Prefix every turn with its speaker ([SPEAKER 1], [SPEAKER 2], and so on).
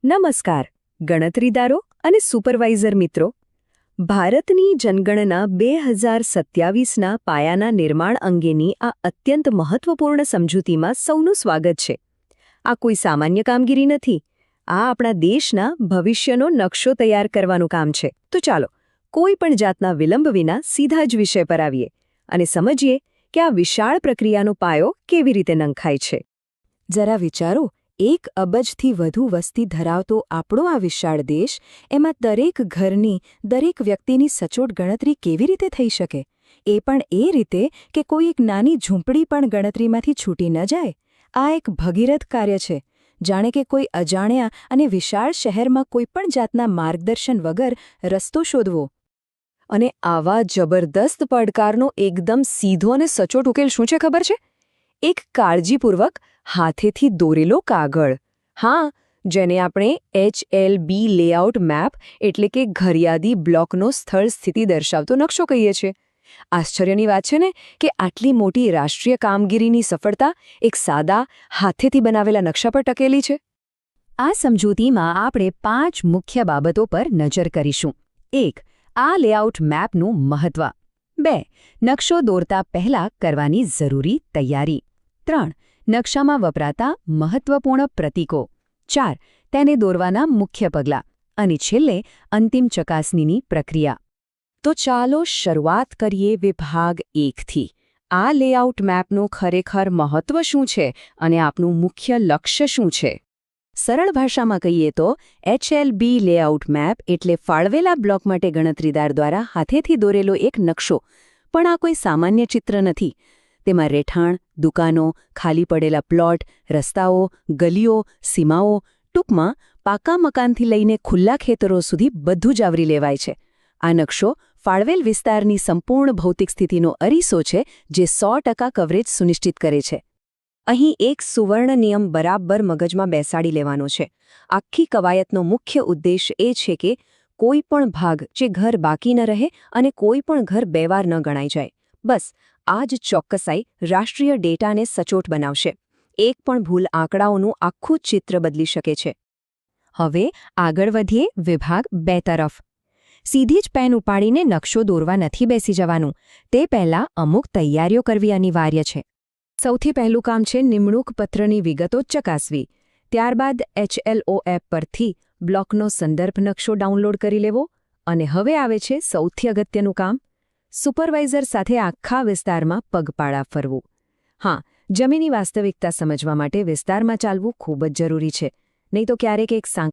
[SPEAKER 1] નમસ્કાર ગણતરીદારો અને સુપરવાઇઝર મિત્રો. ભારતની જનગણના 2027ના પાયાના નિર્માણ અંગેની આ અત્યંત મહત્વપૂર્ણ સમજૂતીમાં સૌનું સ્વાગત છે. આ કોઈ સામાન્ય કામગીરી નથી. આ આપણા દેશના ભવિષ્યનો નકશો તૈયાર કરવાનું કામ છે. તો ચાલો કોઈ પણ જાતના વિલંબ વિના સીધા જ વિષય પર આવીએ અને સમજીએ કે આ વિશાળ પ્રક્રિયાનો પાયો કેવી રીતે નંખાય છે. જરા વિચારો, 1 અબજથી વધુ વસ્તી ધરાવતો આપણો આ વિશાળ દેશ, એમાં દરેક ઘરની, દરેક વ્યક્તિની સચોટ ગણતરી કેવી રીતે થઈ શકે? એ પણ એ રીતે કે કોઈ એક નાની ઝૂંપડી પણ ગણતરીમાંથી છૂટી ન જાય. આ એક ભગીરથ કાર્ય છે. જાણે કે કોઈ અજાણ્યા અને વિશાળ શહેરમાં કોઈપણ જાતના માર્ગદર્શન વગર રસ્તો શોધવો. અને આવા જબરદસ્ત પડકારનો એકદમ સીધો અને સચોટ ઉકેલ શું છે ખબર છે? એક કાળજીપૂર્વક હાથેથી દોરેલો કાગળ. હા, જેને આપણે HLB લેઆઉટ મેપ એટલે કે ઘરયાદી બ્લોકનો સ્થળ સ્થિતિ દર્શાવતો નકશો કહીએ છીએ. આશ્ચર્યની વાત છે ને કે આટલી મોટી રાષ્ટ્રીય કામગીરીની સફળતા એક સાદા, હાથેથી બનાવેલા નકશા પર ટકેલી છે. આ સમજૂતીમાં આપણે 5 મુખ્ય બાબતો પર નજર કરીશું. 1. આ લેઆઉટ મેપનું મહત્વ. 2. નકશો દોરતા પહેલા કરવાની જરૂરી તૈયારી. 3. નકશામાં વપરાતા મહત્વપૂર્ણ પ્રતીકો. 4. તેને દોરવાના મુખ્ય પગલાં. અને છેલ્લે અંતિમ ચકાસણીની પ્રક્રિયા. તો ચાલો શરૂઆત કરીએ વિભાગ 1થી. આ લેઆઉટ મેપનું ખરેખર મહત્વ શું છે અને આપનું મુખ્ય લક્ષ્ય શું છે? સરળ ભાષામાં કહીએ તો HLB લેઆઉટ મેપ એટલે ફાળવેલા બ્લોક માટે ગણતરીદાર દ્વારા હાથેથી દોરેલો એક નકશો. પણ આ કોઈ સામાન્ય ચિત્ર નથી. તેમાં રહેઠાણ, દુકાનો, ખાલી પડેલા પ્લોટ, રસ્તાઓ, ગલીઓ, સીમાઓ, ટૂંકમાં પાકા મકાનથી લઈને ખુલ્લા ખેતરો સુધી બધું જ આવરી લેવાય છે. આ નકશો ફાળવેલ વિસ્તારની સંપૂર્ણ ભૌતિક સ્થિતિનો અરીસો છે, જે 100% કવરેજ સુનિશ્ચિત કરે છે. અહીં એક સુવર્ણ નિયમ બરાબર મગજમાં બેસાડી લેવાનો છે. આખી કવાયતનો મુખ્ય ઉદ્દેશ એ છે કે કોઈ પણ ભાગ જે ઘર બાકી ન રહે અને કોઈ પણ ઘર બે વાર ન ગણાઈ જાય. બસ આ જ ચોક્કસાઈ રાષ્ટ્રીય ડેટાને સચોટ બનાવશે. એક પણ ભૂલ આંકડાઓનું આખું ચિત્ર બદલી શકે છે. હવે આગળ વધીએ વિભાગ 2 તરફ. સીધી જ પેન ઉપાડીને નકશો દોરવા નથી બેસી જવાનું. તે પહેલાં અમુક તૈયારીઓ કરવી અનિવાર્ય છે. સૌથી પહેલું કામ છે નિમણૂક પત્રની વિગતો ચકાસવી. ત્યારબાદ HLO એપ પરથી બ્લોકનો સંદર્ભ નકશો ડાઉનલોડ કરી લેવો. અને હવે આવે છે સૌથી અગત્યનું કામ, સુપરવાઇઝર સાથે આખા વિસ્તારમાં પગપાળા ફરવું. હા, જમીની વાસ્તવિકતા સમજવા માટે વિસ્તારમાં ચાલવું ખૂબ જ જરૂરી છે. નહીં તો ક્યારેક એક